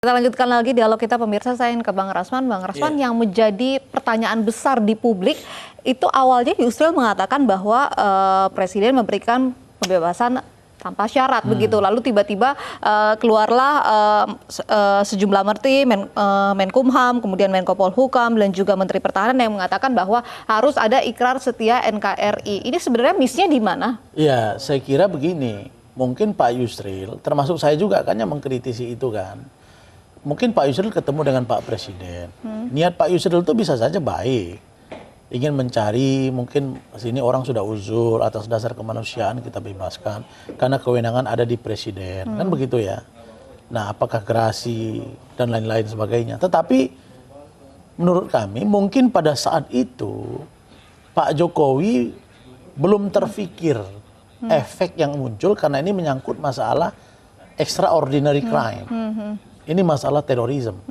Kita lanjutkan lagi dialog kita pemirsa, saya ingin ke Bang Rasman. Bang Rasman, yang menjadi pertanyaan besar di publik itu awalnya Yusril mengatakan bahwa Presiden memberikan pembebasan tanpa syarat begitu. Lalu tiba-tiba keluarlah sejumlah menteri, Menkumham, kemudian Menko Polhukam dan juga Menteri Pertahanan yang mengatakan bahwa harus ada ikrar setia NKRI. Ini sebenarnya miss-nya di mana? Ya, saya kira begini. Mungkin Pak Yusril, termasuk saya juga kan yang mengkritisi itu kan. Mungkin Pak Yusril ketemu dengan Pak Presiden. Niat Pak Yusril itu bisa saja baik. Ingin mencari, mungkin sini orang sudah uzur, atas dasar kemanusiaan kita bebaskan. Karena kewenangan ada di Presiden. Kan begitu ya. Nah, apakah gerasi dan lain-lain sebagainya. Tetapi menurut kami mungkin pada saat itu Pak Jokowi belum terfikir efek yang muncul karena ini menyangkut masalah extraordinary crime. Ini masalah terorisme,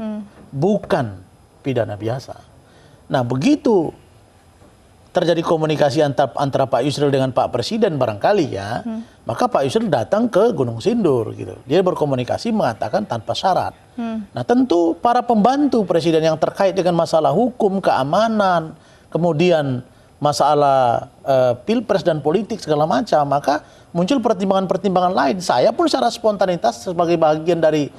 bukan pidana biasa. Nah, begitu terjadi komunikasi antara Pak Yusril dengan Pak Presiden barangkali ya, maka Pak Yusril datang ke Gunung Sindur gitu. Dia berkomunikasi mengatakan tanpa syarat. Nah, tentu para pembantu Presiden yang terkait dengan masalah hukum, keamanan, kemudian masalah pilpres dan politik segala macam, maka muncul pertimbangan-pertimbangan lain. Saya pun secara spontanitas sebagai bagian dari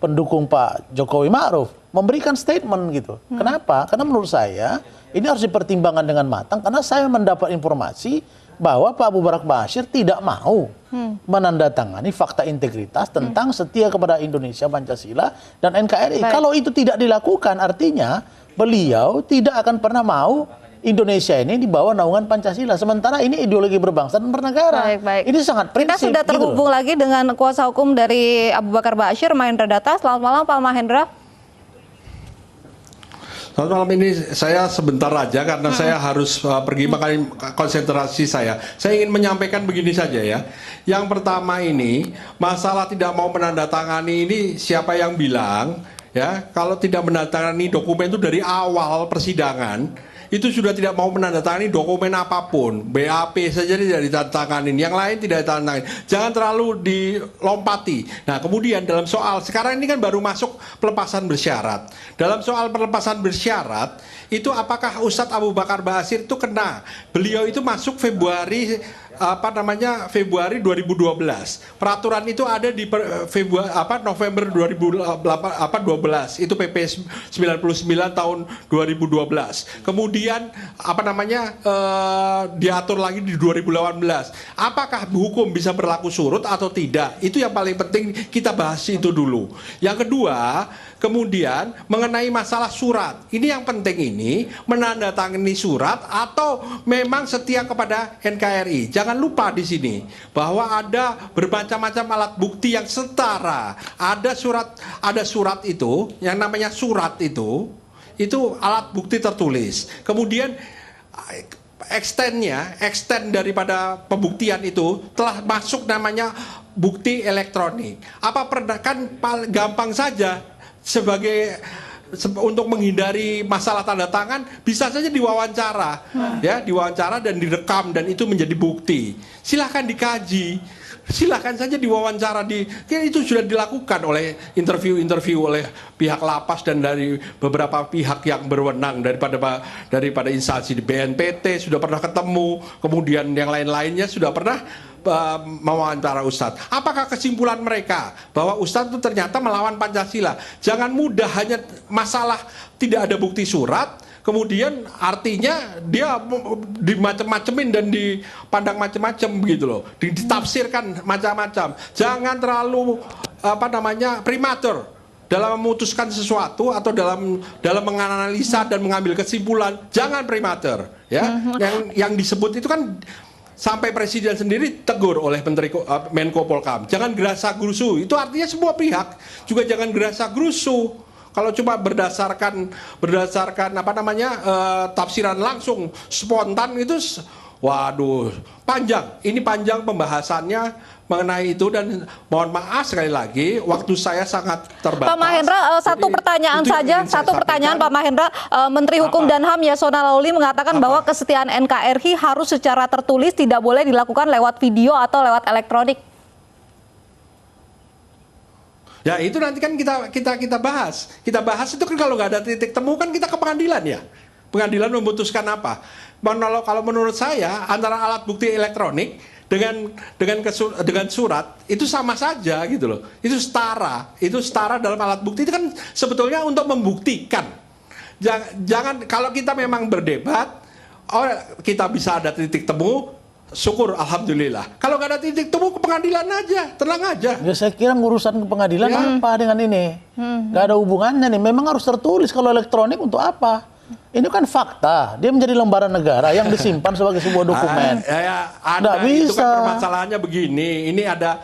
pendukung Pak Jokowi Ma'ruf memberikan statement gitu. Kenapa? Karena menurut saya ini harus dipertimbangkan dengan matang karena saya mendapat informasi bahwa Pak Abu Bakar Ba'asyir tidak mau menandatangani fakta integritas tentang setia kepada Indonesia, Pancasila dan NKRI. Kalau itu tidak dilakukan artinya beliau tidak akan pernah mau Indonesia ini di bawah naungan Pancasila. Sementara ini ideologi berbangsa dan bernegara. Ini sangat prinsip. Kita sudah terhubung lagi dengan kuasa hukum dari Abu Bakar Ba'asyir, Mahendra Data. Selamat malam Pak Mahendra. Selamat malam, ini saya sebentar aja karena saya harus pergi, makanya konsentrasi saya. Saya ingin menyampaikan begini saja ya. Yang pertama ini, masalah tidak mau menandatangani ini siapa yang bilang ya, kalau tidak menandatangani dokumen itu dari awal persidangan itu sudah tidak mau menandatangani dokumen apapun, BAP saja tidak ditandatangani, yang lain tidak ditandatangani. Jangan terlalu dilompati. Nah, kemudian dalam soal sekarang ini kan baru masuk pelepasan bersyarat. Dalam soal pelepasan bersyarat itu apakah Ustadz Abu Bakar Ba'asyir itu kena? Beliau itu masuk Februari Februari 2012. Peraturan itu ada di November 2012. Itu PP 99 tahun 2012. Kemudian diatur lagi di 2018. Apakah hukum bisa berlaku surut atau tidak? Itu yang paling penting kita bahas itu dulu. Yang kedua, kemudian mengenai masalah surat. Ini yang penting ini, menandatangani surat atau memang setia kepada NKRI. Jangan lupa di sini bahwa ada bermacam-macam alat bukti yang setara. Ada surat itu, yang namanya surat itu alat bukti tertulis. Kemudian extend daripada pembuktian itu telah masuk namanya bukti elektronik. Apa pernah kan gampang saja untuk menghindari masalah tanda tangan bisa saja diwawancara, ya diwawancara dan direkam dan itu menjadi bukti. Silahkan dikaji, silahkan saja diwawancara itu sudah dilakukan oleh interview oleh pihak lapas dan dari beberapa pihak yang berwenang daripada instansi di BNPT sudah pernah ketemu, kemudian yang lain-lainnya sudah pernah mewawancara Ustadz. Apakah kesimpulan mereka bahwa Ustadz itu ternyata melawan Pancasila? Jangan mudah hanya masalah tidak ada bukti surat, kemudian artinya dia dimacem-macemin dan dipandang macam-macam begitu loh, ditafsirkan macam-macam. Jangan terlalu prematur dalam memutuskan sesuatu atau dalam menganalisa dan mengambil kesimpulan. Jangan prematur ya. Yang disebut itu kan sampai Presiden sendiri tegur oleh Menko Polhukam, jangan gerasa gerusu. Itu artinya semua pihak juga jangan gerasa gerusu. Kalau cuma berdasarkan tafsiran langsung spontan itu, waduh, panjang. Ini panjang pembahasannya mengenai itu dan mohon maaf sekali lagi waktu saya sangat terbatas. Pak Mahendra, satu pertanyaan saja, Pak Mahendra. Menteri Hukum dan HAM Yasona Laoly mengatakan bahwa kesetiaan NKRI harus secara tertulis, tidak boleh dilakukan lewat video atau lewat elektronik. Ya itu nanti kan kita bahas. Kita bahas itu kan kalau nggak ada titik temu kan kita ke pengadilan ya. Pengadilan memutuskan apa? Kalau menurut saya antara alat bukti elektronik dengan surat itu sama saja gitu loh. Itu setara dalam alat bukti itu kan sebetulnya untuk membuktikan. Jangan kalau kita memang berdebat, kita bisa ada titik temu. Syukur, alhamdulillah. Kalau nggak ada titik temu ke pengadilan aja, tenang aja. Ya saya kira urusan ke pengadilan apa dengan ini? Nggak ada hubungannya nih. Memang harus tertulis. Kalau elektronik untuk apa? Ini kan fakta. Dia menjadi lembaran negara yang disimpan sebagai sebuah dokumen. Nggak bisa. Itu kan permasalahannya begini. Ini ada.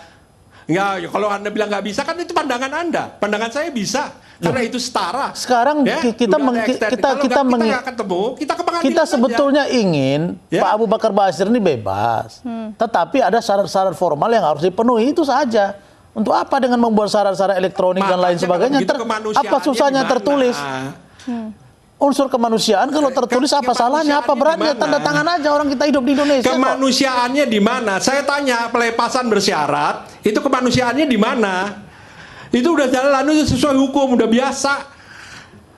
Nggak, kalau Anda bilang nggak bisa kan itu pandangan Anda. Pandangan saya bisa. Karena itu setara. Sekarang ya, kita nggak ketemu, kita ke pengadilan kita sebetulnya aja. ingin Pak Abu Bakar Basir ini bebas. Tetapi ada syarat-syarat formal yang harus dipenuhi, itu saja. Untuk apa dengan membuat syarat-syarat elektronik dan lain sebagainya? Apa susahnya tertulis? Unsur kemanusiaan kalau tertulis apa salahnya, apa beratnya? Tanda tangan aja, orang kita hidup di Indonesia. Kemanusiaannya di mana? Saya tanya, pelepasan bersyarat itu kemanusiaannya di mana? Itu udah jalan, itu sesuai hukum, udah biasa.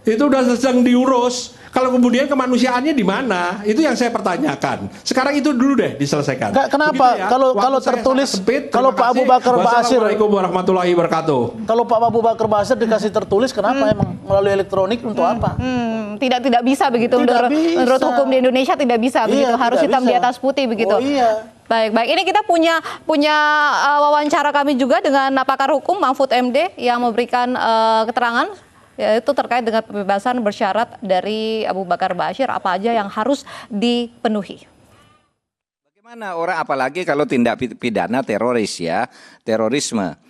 Itu udah sedang diurus. Kalau kemudian kemanusiaannya di mana? Itu yang saya pertanyakan. Sekarang itu dulu deh diselesaikan. Kenapa? Ya. Kalau tertulis, kalau Pak Abu Bakar Basir, Wassalamualaikum warahmatullahi wabarakatuh. Kalau Pak Abu Bakar Basir dikasih tertulis, kenapa emang melalui elektronik untuk apa? Tidak bisa begitu. Menurut hukum di Indonesia tidak bisa begitu. Harus hitam di atas putih begitu. Oh iya. Baik. Ini kita punya wawancara kami juga dengan pakar hukum Mahfud MD yang memberikan keterangan yaitu terkait dengan pembebasan bersyarat dari Abu Bakar Basir, apa aja yang harus dipenuhi. Bagaimana orang, apalagi kalau tindak pidana teroris ya, terorisme.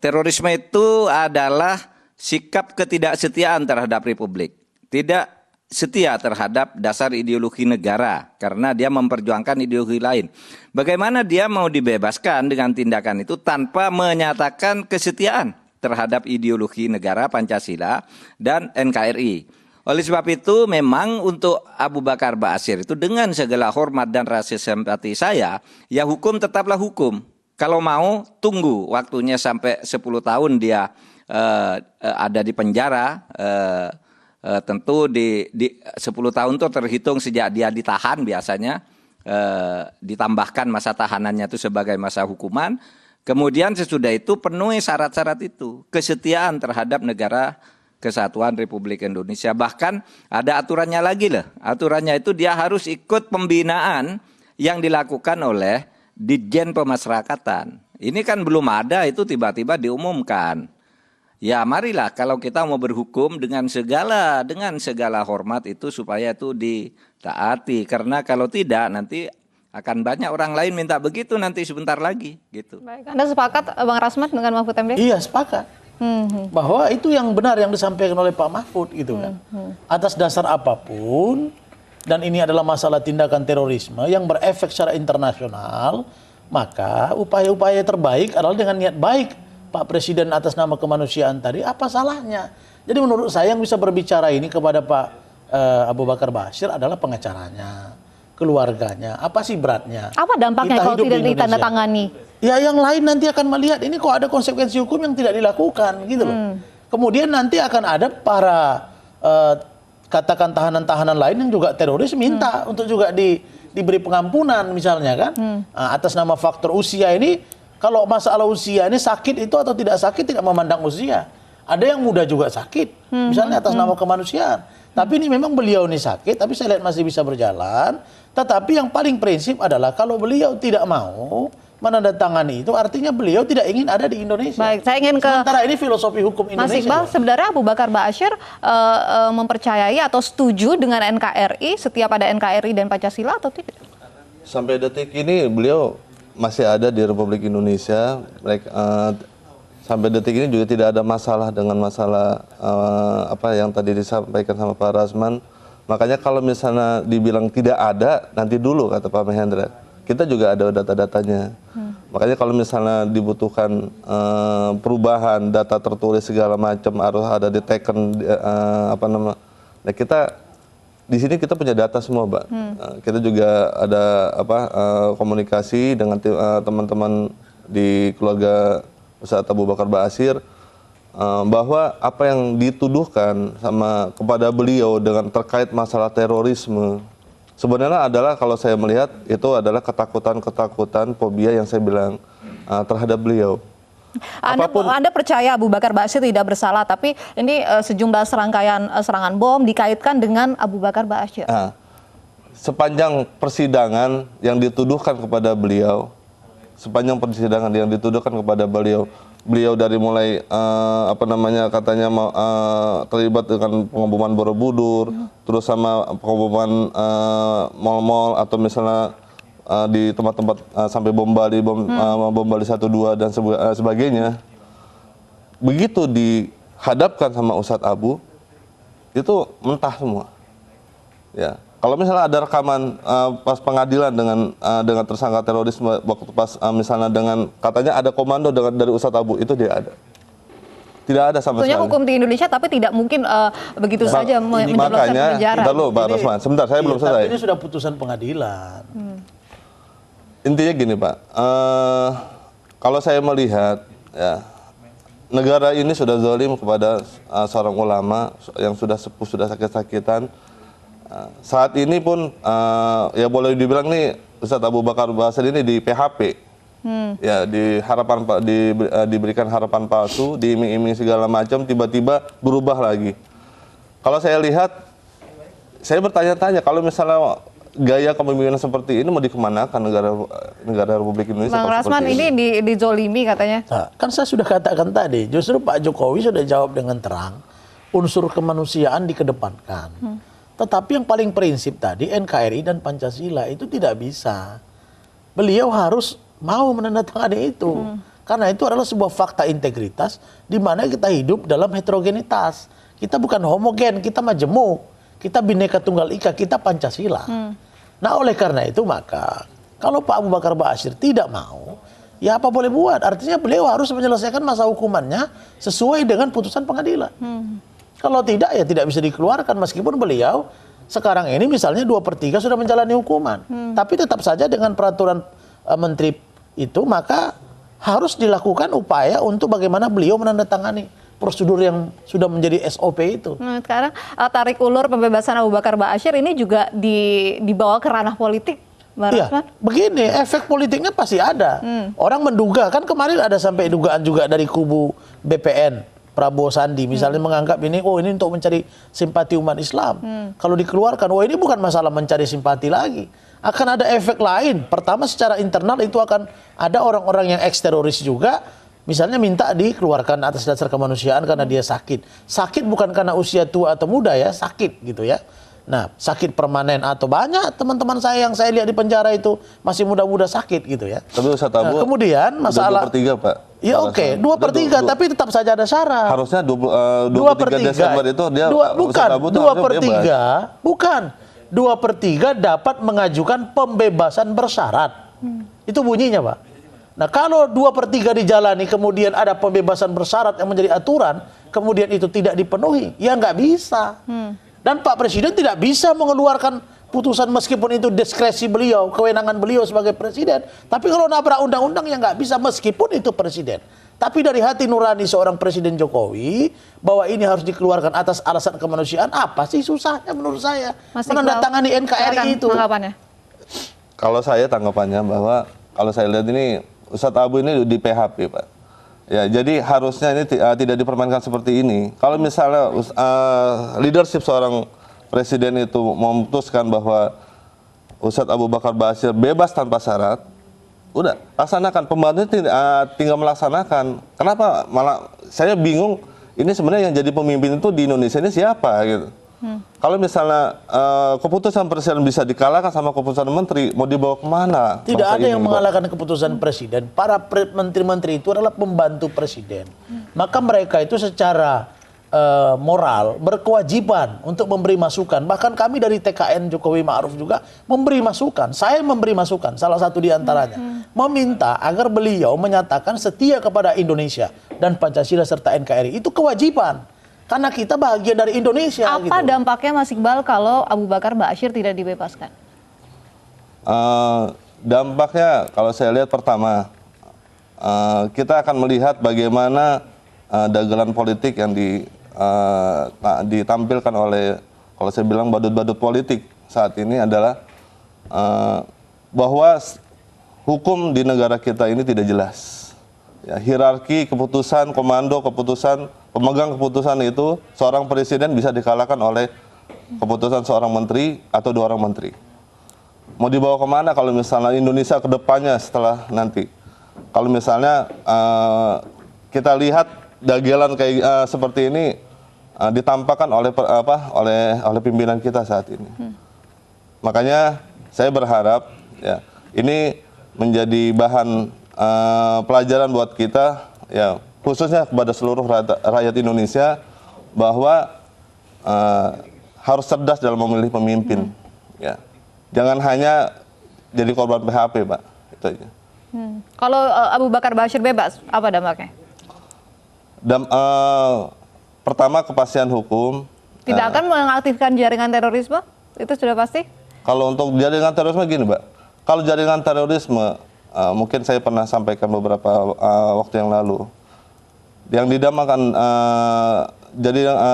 Terorisme itu adalah sikap ketidaksetiaan terhadap Republik. Tidak setia terhadap dasar ideologi negara karena dia memperjuangkan ideologi lain. Bagaimana dia mau dibebaskan dengan tindakan itu tanpa menyatakan kesetiaan terhadap ideologi negara Pancasila dan NKRI. Oleh sebab itu memang untuk Abu Bakar Basir itu dengan segala hormat dan rasa simpati saya, ya hukum tetaplah hukum. Kalau mau tunggu waktunya sampai 10 tahun dia ada di penjara, tentu di 10 tahun itu terhitung sejak dia ditahan biasanya, ditambahkan masa tahanannya itu sebagai masa hukuman. Kemudian sesudah itu penuhi syarat-syarat itu, kesetiaan terhadap negara Kesatuan Republik Indonesia. Bahkan ada aturannya lagi loh. Aturannya itu dia harus ikut pembinaan yang dilakukan oleh Ditjen Pemasyarakatan. Ini kan belum ada, itu tiba-tiba diumumkan. Ya marilah kalau kita mau berhukum dengan segala hormat itu supaya itu ditaati. Karena kalau tidak nanti akan banyak orang lain minta begitu nanti sebentar lagi gitu. Baik, Anda sepakat Bang Rasman dengan Mahfud MD? Iya, sepakat. Bahwa itu yang benar yang disampaikan oleh Pak Mahfud gitu kan. Atas dasar apapun, dan ini adalah masalah tindakan terorisme yang berefek secara internasional, maka upaya-upaya terbaik adalah dengan niat baik Pak Presiden atas nama kemanusiaan tadi, apa salahnya? Jadi menurut saya yang bisa berbicara ini kepada Pak Abu Bakar Basir adalah pengacaranya, keluarganya, apa sih beratnya? Apa dampaknya kalau tidak ditandatangani? Ya yang lain nanti akan melihat ini kok ada konsekuensi hukum yang tidak dilakukan gitu loh. Kemudian nanti akan ada para katakan tahanan-tahanan lain yang juga teroris minta untuk juga diberi pengampunan misalnya kan. Atas nama faktor usia ini, kalau masalah usia ini sakit itu atau tidak sakit tidak memandang usia. Ada yang muda juga sakit, misalnya atas nama kemanusiaan. Tapi ini memang beliau ini sakit, tapi saya lihat masih bisa berjalan. Tetapi yang paling prinsip adalah kalau beliau tidak mau menandatangani itu artinya beliau tidak ingin ada di Indonesia. Baik, saya ingin ke sementara ini filosofi hukum Indonesia. Mas Iqbal, sebenarnya Abu Bakar Basir mempercayai atau setuju dengan NKRI, setiap ada NKRI dan Pancasila atau tidak? Sampai detik ini beliau masih ada di Republik Indonesia. Sampai detik ini juga tidak ada masalah dengan masalah apa yang tadi disampaikan sama Pak Rasman. Makanya kalau misalnya dibilang tidak ada, nanti dulu kata Pak Mahendra. Kita juga ada data-datanya. Makanya kalau misalnya dibutuhkan perubahan data tertulis segala macam harus ada diteken apa nama. Nah kita di sini kita punya data semua, Mbak. Kita juga ada apa komunikasi dengan teman-teman di keluarga Ustaz Abu Bakar Basir. bahwa apa yang dituduhkan kepada beliau dengan terkait masalah terorisme sebenarnya adalah, kalau saya melihat, itu adalah ketakutan, fobia yang saya bilang terhadap beliau. Anda percaya Abu Bakar Ba'asyir tidak bersalah, tapi ini sejumlah serangkaian serangan bom dikaitkan dengan Abu Bakar Ba'asyir. Sepanjang persidangan yang dituduhkan kepada beliau, beliau dari mulai katanya terlibat dengan pengeboman Borobudur, terus sama pengeboman mal-mal atau misalnya di tempat-tempat sampai bom Bali 1-2 dan sebagainya. Begitu dihadapkan sama Ustadz Abu, itu mentah semua. Ya. Kalau misalnya ada rekaman pas pengadilan dengan tersangka terorisme, waktu pas misalnya dengan katanya ada komando dari Ustadz Abu, itu dia ada. Tidak ada sama sekali. Hukum di Indonesia, tapi tidak mungkin begitu saja menjebloskan ke penjara. Bentar lu, Pak Rosman. Sebentar, saya belum selesai. Tapi ini sudah putusan pengadilan. Intinya gini, Pak. Kalau saya melihat, ya, negara ini sudah zalim kepada seorang ulama yang sudah sepuh, sudah sakit-sakitan. Saat ini pun ya boleh dibilang nih Ustadz Abu Bakar Ba'asyir ini di PHP, ya diberikan harapan palsu, diiming-iming segala macam, tiba-tiba berubah lagi. Kalau saya lihat, saya bertanya-tanya kalau misalnya gaya kepemimpinan seperti ini mau dikemanakan negara Republik Indonesia? Bang Rasman ini dizolimi katanya. Nah, kan saya sudah katakan tadi, justru Pak Jokowi sudah jawab dengan terang, unsur kemanusiaan dikedepankan. Tetapi yang paling prinsip tadi, NKRI dan Pancasila itu tidak bisa. Beliau harus mau menandatangani itu. Karena itu adalah sebuah fakta integritas di mana kita hidup dalam heterogenitas. Kita bukan homogen, kita majemuk. Kita Bhinneka Tunggal Ika, kita Pancasila. Nah, oleh karena itu maka kalau Pak Abu Bakar Ba'asyir tidak mau, ya apa boleh buat. Artinya beliau harus menyelesaikan masa hukumannya sesuai dengan putusan pengadilan. Kalau tidak, ya tidak bisa dikeluarkan. Meskipun beliau sekarang ini misalnya 2/3 sudah menjalani hukuman. Tapi tetap saja dengan peraturan menteri itu, maka harus dilakukan upaya untuk bagaimana beliau menandatangani prosedur yang sudah menjadi SOP itu. Sekarang tarik ulur pembebasan Abu Bakar Ba'asyir ini juga dibawa ke ranah politik. Iya, begini, efek politiknya pasti ada. Orang menduga, kan kemarin ada sampai dugaan juga dari kubu BPN. Prabowo Sandi misalnya menganggap ini, oh ini untuk mencari simpati umat Islam. Kalau dikeluarkan, oh ini bukan masalah mencari simpati lagi. Akan ada efek lain. Pertama, secara internal itu akan ada orang-orang yang ex-teroris juga, misalnya minta dikeluarkan atas dasar kemanusiaan karena dia sakit. Sakit bukan karena usia tua atau muda ya, sakit gitu ya. Nah, sakit permanen atau banyak teman-teman saya yang saya lihat di penjara itu masih muda-muda sakit gitu ya. Tapi Ustadz Abu, kemudian masalah 2/3, Pak. Ya oke, 2/3, tapi tetap saja ada syarat. Harusnya 23 Desember itu dia bukan 2/3, bukan 2/3 dapat mengajukan pembebasan bersyarat. Itu bunyinya, Pak. Nah, kalau 2/3 dijalani kemudian ada pembebasan bersyarat yang menjadi aturan, kemudian itu tidak dipenuhi, ya nggak bisa. Dan Pak Presiden tidak bisa mengeluarkan putusan meskipun itu diskresi beliau, kewenangan beliau sebagai presiden. Tapi kalau nabrak undang-undang ya nggak bisa meskipun itu presiden. Tapi dari hati nurani seorang Presiden Jokowi bahwa ini harus dikeluarkan atas alasan kemanusiaan, apa sih susahnya menurut saya menandatangani NKRI itu? Kalau saya tanggapannya bahwa kalau saya lihat ini Ustadz Abu ini di PHP, Pak. Ya, jadi harusnya ini tidak dipermainkan seperti ini. Kalau misalnya leadership seorang presiden itu memutuskan bahwa Ustadz Abu Bakar Ba'asyir bebas tanpa syarat, udah laksanakan, pembantu tinggal melaksanakan. Kenapa malah saya bingung, ini sebenarnya yang jadi pemimpin itu di Indonesia ini siapa gitu. Kalau misalnya keputusan presiden bisa dikalahkan sama keputusan menteri, mau dibawa kemana? Tidak ada yang mengalahkan keputusan presiden. Para menteri-menteri itu adalah pembantu presiden. Maka mereka itu secara moral berkewajiban untuk memberi masukan. Bahkan kami dari TKN Jokowi Ma'ruf juga memberi masukan. Saya memberi masukan, salah satu di antaranya. Meminta agar beliau menyatakan setia kepada Indonesia dan Pancasila serta NKRI. Itu kewajiban. Karena kita bahagian dari Indonesia. Apa dampaknya Mas Iqbal kalau Abu Bakar Ba'asyir tidak dibebaskan? Dampaknya kalau saya lihat pertama, kita akan melihat bagaimana dagelan politik yang ditampilkan oleh, kalau saya bilang badut-badut politik saat ini adalah bahwa hukum di negara kita ini tidak jelas. Ya, hierarki keputusan, komando keputusan, pemegang keputusan itu seorang presiden bisa dikalahkan oleh keputusan seorang menteri atau 2 orang menteri. Mau dibawa kemana kalau misalnya Indonesia ke depannya setelah nanti? Kalau misalnya kita lihat dagelan kayak seperti ini ditampakkan oleh pimpinan kita saat ini. Makanya saya berharap ya ini menjadi bahan pelajaran buat kita, ya khususnya kepada seluruh rakyat Indonesia, bahwa harus cerdas dalam memilih pemimpin. Ya, jangan hanya jadi korban PHP, Pak. Itu aja. Kalau Abu Bakar Ba'asyir bebas, apa dampaknya? Pertama, kepastian hukum. Tidak akan mengaktifkan jaringan terorisme? Itu sudah pasti? Kalau untuk jaringan terorisme gini, Mbak. Kalau jaringan terorisme, mungkin saya pernah sampaikan beberapa waktu yang lalu. Yang dinamakan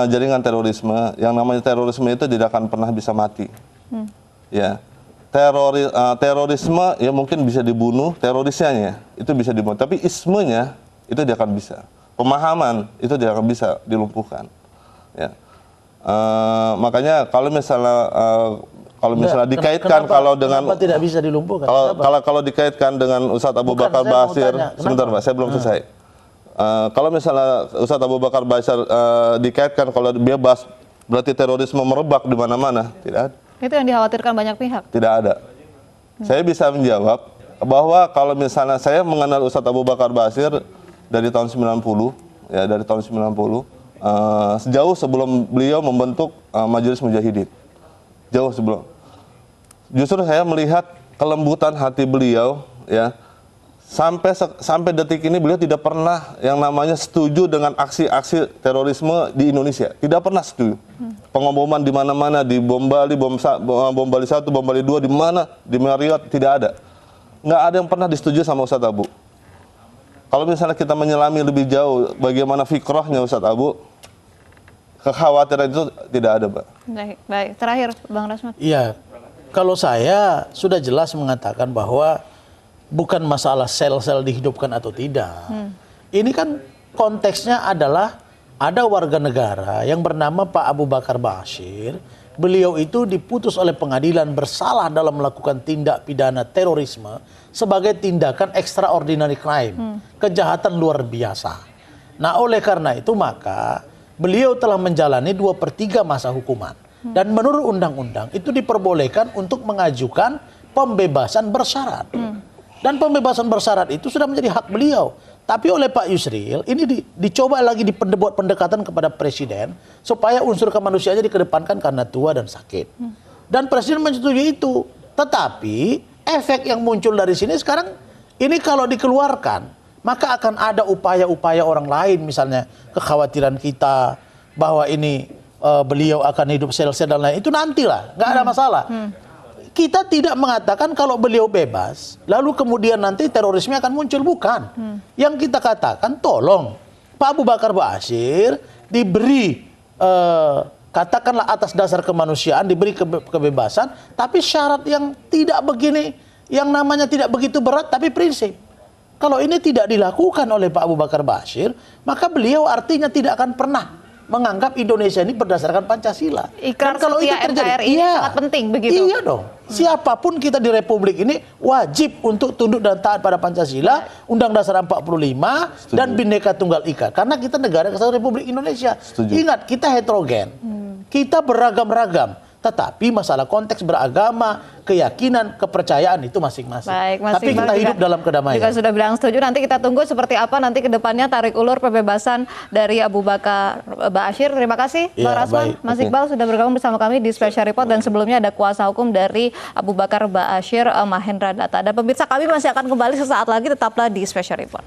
jaringan terorisme, yang namanya terorisme itu tidak akan pernah bisa mati. Ya, terorisme ya mungkin bisa dibunuh, terorisnya itu bisa dibunuh, tapi ismenya itu tidak akan bisa. Pemahaman itu tidak akan bisa dilumpuhkan. Ya, makanya kalau misalnya dikaitkan kenapa tidak bisa dilumpuhkan? Kalau dikaitkan dengan Ustadz Abu Bakar Ba'asyir, sebentar Pak, saya belum selesai. Kalau misalnya Ustadz Abu Bakar Ba'asyir dikaitkan kalau bebas, berarti terorisme merebak di mana-mana, tidak ada. Itu yang dikhawatirkan banyak pihak. Tidak ada. Saya bisa menjawab bahwa kalau misalnya saya mengenal Ustadz Abu Bakar Ba'asyir dari tahun 90, ya dari tahun 90, sejauh sebelum beliau membentuk Majelis Mujahidin. Jauh sebelum. Justru saya melihat kelembutan hati beliau, ya. Sampai detik ini beliau tidak pernah yang namanya setuju dengan aksi-aksi terorisme di Indonesia. Tidak pernah setuju. Pengeboman di mana-mana, di bom Bali 1, bom Bali 2, di mana, di Marriott, tidak ada. Nggak ada yang pernah disetujui sama Ustadz Abu. Kalau misalnya kita menyelami lebih jauh bagaimana fikrahnya Ustadz Abu, kekhawatiran itu tidak ada, Pak. Baik. Terakhir, Bang Rasman. Iya, kalau saya sudah jelas mengatakan bahwa bukan masalah sel-sel dihidupkan atau tidak. Ini kan konteksnya adalah ada warga negara yang bernama Pak Abu Bakar Ba'asyir. Beliau itu diputus oleh pengadilan bersalah dalam melakukan tindak pidana terorisme sebagai tindakan extraordinary crime, kejahatan luar biasa. Nah, oleh karena itu maka beliau telah menjalani 2/3 masa hukuman. Dan menurut undang-undang itu diperbolehkan untuk mengajukan pembebasan bersyarat. Dan pembebasan bersyarat itu sudah menjadi hak beliau. Tapi oleh Pak Yusril, ini dicoba lagi dibuat pendekatan kepada Presiden supaya unsur kemanusiaannya dikedepankan karena tua dan sakit. Dan Presiden menyetujui itu. Tetapi efek yang muncul dari sini sekarang, ini kalau dikeluarkan, maka akan ada upaya-upaya orang lain, misalnya kekhawatiran kita bahwa ini beliau akan hidup sel-sel dan lain, itu nantilah, nggak ada masalah. Kita tidak mengatakan kalau beliau bebas, lalu kemudian nanti terorisme akan muncul, bukan. Yang kita katakan, tolong Pak Abu Bakar Ba'asyir diberi, katakanlah atas dasar kemanusiaan, diberi kebebasan, tapi syarat yang tidak begini, yang namanya tidak begitu berat, tapi prinsip. Kalau ini tidak dilakukan oleh Pak Abu Bakar Ba'asyir, maka beliau artinya tidak akan pernah menganggap Indonesia ini berdasarkan Pancasila. Ikrar kalau itu setia terjadi, NKRI sangat penting begitu. Iya dong. Siapapun kita di Republik ini wajib untuk tunduk dan taat pada Pancasila, Undang Dasar 45 dan Bhinneka Tunggal Ika. Karena kita negara kesatuan Republik Indonesia. Setuju. Ingat, kita heterogen. Kita beragam-ragam. Tetapi masalah konteks beragama, keyakinan, kepercayaan itu masing-masing. Baik, tapi kita hidup dalam kedamaian. Juga sudah bilang setuju. Nanti kita tunggu seperti apa nanti ke depannya tarik ulur pembebasan dari Abu Bakar Ba'asyir. Terima kasih, Bang Rasman. Mas Iqbal sudah bergabung bersama kami di Special Report, dan sebelumnya ada kuasa hukum dari Abu Bakar Ba'asyir, Mahendra Data. Dan pemirsa, kami masih akan kembali sesaat lagi, tetaplah di Special Report.